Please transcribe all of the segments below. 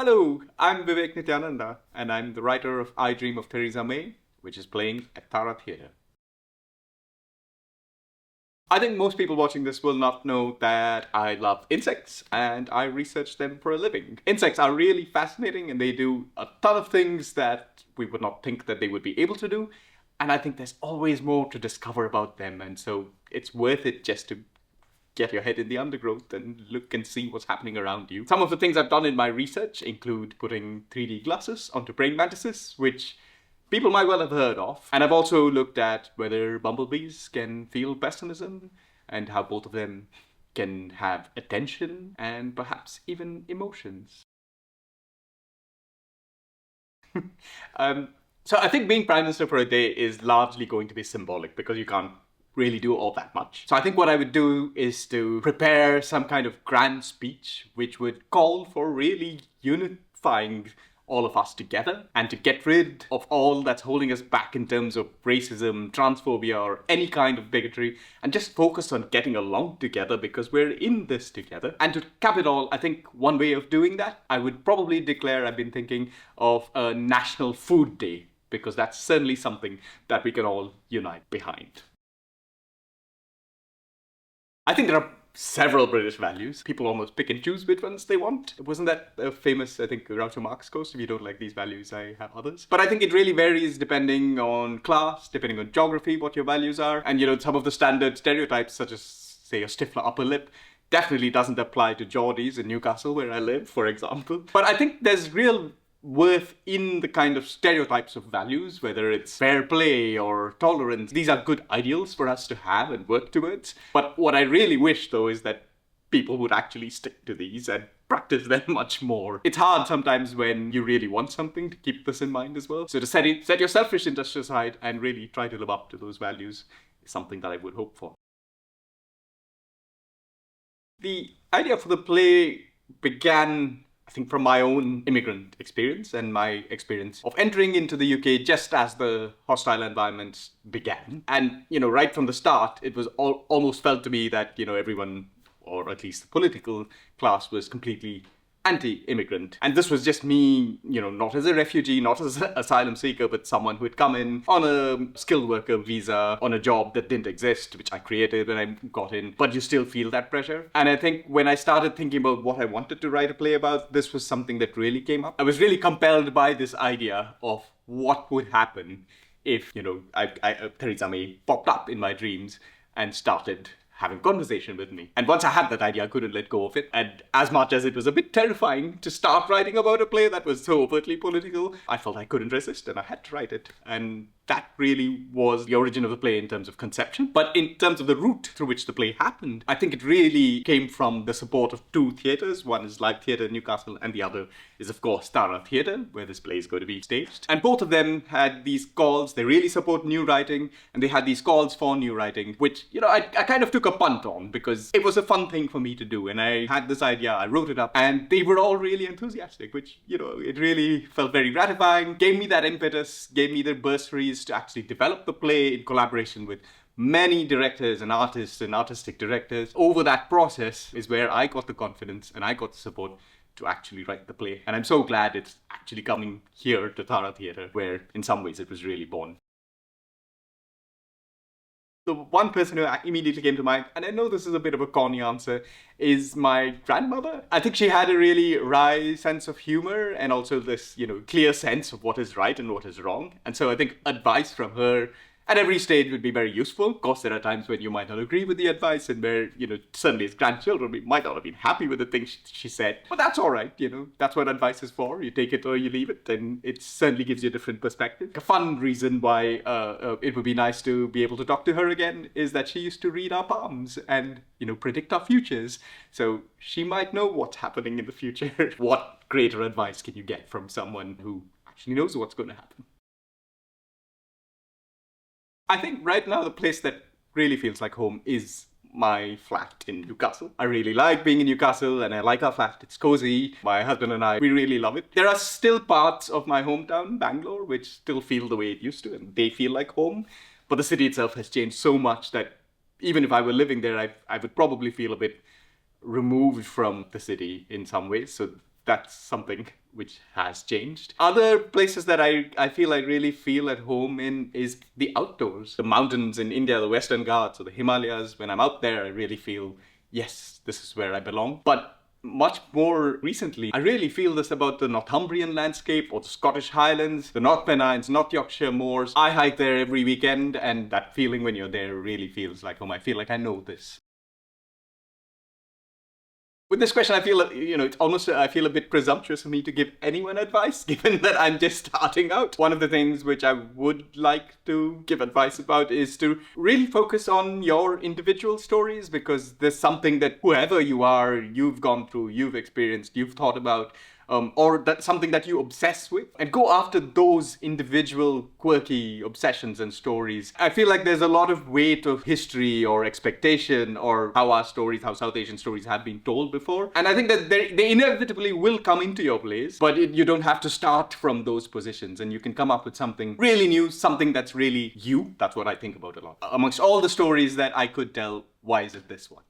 Hello, I'm Vivek Nityananda, and I'm the writer of I Dream of Theresa May, which is playing at Tara Theatre. I think most people watching this will not know that I love insects and I research them for a living. Insects are really fascinating and they do a ton of things that we would not think that they would be able to do. And I think there's always more to discover about them, and so it's worth it just to get your head in the undergrowth and look and see what's happening around you. Some of the things I've done in my research include putting 3D glasses onto praying mantises, which people might well have heard of. And I've also looked at whether bumblebees can feel pessimism and how both of them can have attention and perhaps even emotions. So I think being Prime Minister for a day is largely going to be symbolic because you can't really do all that much. So I think what I would do is to prepare some kind of grand speech which would call for really unifying all of us together and to get rid of all that's holding us back in terms of racism, transphobia, or any kind of bigotry, and just focus on getting along together because we're in this together. And to cap it all, I think one way of doing that, I would probably declare, I've been thinking of a National Food Day, because that's certainly something that we can all unite behind. I think there are several British values. People almost pick and choose which ones they want. Wasn't that a famous, I think, Groucho Marx quote? If you don't like these values, I have others. But I think it really varies depending on class, depending on geography, what your values are. And, some of the standard stereotypes, such as, say, a stifler upper lip, definitely doesn't apply to Geordies in Newcastle, where I live, for example. But I think there's real worth in the kind of stereotypes of values, whether it's fair play or tolerance. These are good ideals for us to have and work towards. But what I really wish, though, is that people would actually stick to these and practice them much more. It's hard sometimes when you really want something to keep this in mind as well. So to set your selfish interests aside and really try to live up to those values is something that I would hope for. The idea for the play began, I think, from my own immigrant experience and my experience of entering into the UK just as the hostile environments began. And, right from the start, it was almost felt to me that, everyone, or at least the political class, was completely anti-immigrant. And this was just me, not as a refugee, not as an asylum seeker, but someone who had come in on a skilled worker visa, on a job that didn't exist, which I created and I got in. But you still feel that pressure. And I think when I started thinking about what I wanted to write a play about, this was something that really came up. I was really compelled by this idea of what would happen if, Theresa May popped up in my dreams and started having conversation with me. And once I had that idea, I couldn't let go of it. And as much as it was a bit terrifying to start writing about a play that was so overtly political, I felt I couldn't resist and I had to write it. And that really was the origin of the play in terms of conception. But in terms of the route through which the play happened, I think it really came from the support of two theatres. One is Live Theatre in Newcastle and the other is, of course, Tara Theatre, where this play is going to be staged. And both of them had these calls. They really support new writing, and they had these calls for new writing, which, I kind of took a punt on because it was a fun thing for me to do. And I had this idea, I wrote it up, and they were all really enthusiastic, which, it really felt very gratifying, gave me that impetus, gave me the bursaries to actually develop the play in collaboration with many directors and artists and artistic directors. Over that process is where I got the confidence and I got the support to actually write the play. And I'm so glad it's actually coming here to Tara Theatre, where in some ways it was really born. The one person who immediately came to mind, and I know this is a bit of a corny answer, is my grandmother. I think she had a really wry sense of humor and also this, clear sense of what is right and what is wrong. And so I think advice from her at every stage would be very useful. Of course, there are times when you might not agree with the advice and where, certainly as grandchildren, we might not have been happy with the things she said. But that's all right, that's what advice is for. You take it or you leave it, and it certainly gives you a different perspective. A fun reason why it would be nice to be able to talk to her again is that she used to read our palms and, predict our futures. So she might know what's happening in the future. What greater advice can you get from someone who actually knows what's going to happen? I think right now the place that really feels like home is my flat in Newcastle. I really like being in Newcastle and I like our flat. It's cozy. My husband and I, we really love it. There are still parts of my hometown, Bangalore, which still feel the way it used to and they feel like home. But the city itself has changed so much that even if I were living there, I would probably feel a bit removed from the city in some ways. So that's something which has changed. Other places that I feel I really feel at home in is the outdoors. The mountains in India, the Western Ghats or the Himalayas. When I'm out there, I really feel, yes, this is where I belong. But much more recently, I really feel this about the Northumbrian landscape or the Scottish Highlands, the North Pennines, North Yorkshire moors. I hike there every weekend, and that feeling when you're there really feels like home. I feel like I know this. With this question, I feel, it's almost, I feel a bit presumptuous for me to give anyone advice, given that I'm just starting out. One of the things which I would like to give advice about is to really focus on your individual stories, because there's something that whoever you are, you've gone through, you've experienced, you've thought about, or that's something that you obsess with, and go after those individual quirky obsessions and stories. I feel like there's a lot of weight of history or expectation or how South Asian stories have been told before. And I think that they inevitably will come into your plays, but you don't have to start from those positions, and you can come up with something really new, something that's really you. That's what I think about a lot. Amongst all the stories that I could tell, why is it this one?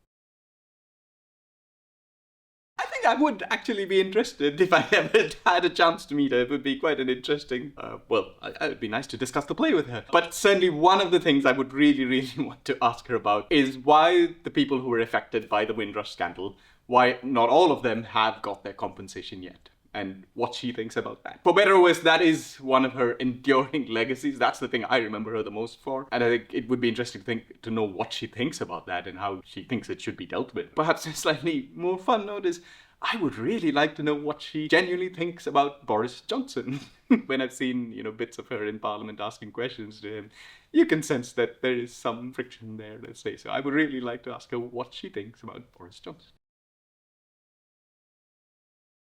I would actually be interested if I ever had a chance to meet her. It would be quite an interesting, it would be nice to discuss the play with her. But certainly one of the things I would really, really want to ask her about is why the people who were affected by the Windrush scandal, why not all of them have got their compensation yet, and what she thinks about that. For better or worse, that is one of her enduring legacies. That's the thing I remember her the most for. And I think it would be interesting to know what she thinks about that and how she thinks it should be dealt with. Perhaps a slightly more fun note is, I would really like to know what she genuinely thinks about Boris Johnson. When I've seen, bits of her in Parliament asking questions to him, you can sense that there is some friction there, let's say. So I would really like to ask her what she thinks about Boris Johnson.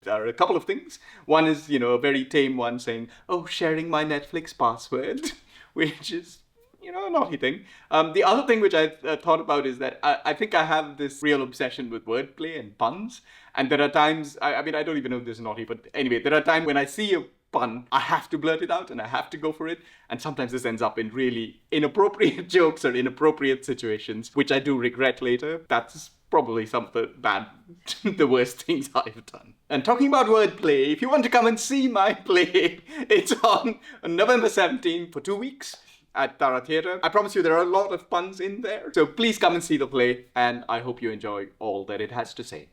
There are a couple of things. One is, a very tame one saying, oh, sharing my Netflix password, which is, a naughty thing. The other thing which I thought about is that I think I have this real obsession with wordplay and puns. And there are times, I don't even know if this is naughty, but anyway, there are times when I see a pun, I have to blurt it out and I have to go for it. And sometimes this ends up in really inappropriate jokes or inappropriate situations, which I do regret later. That's probably some of the worst things I've done. And talking about wordplay, if you want to come and see my play, it's on November 17th for 2 weeks at Tara Theatre. I promise you there are a lot of puns in there. So please come and see the play, and I hope you enjoy all that it has to say.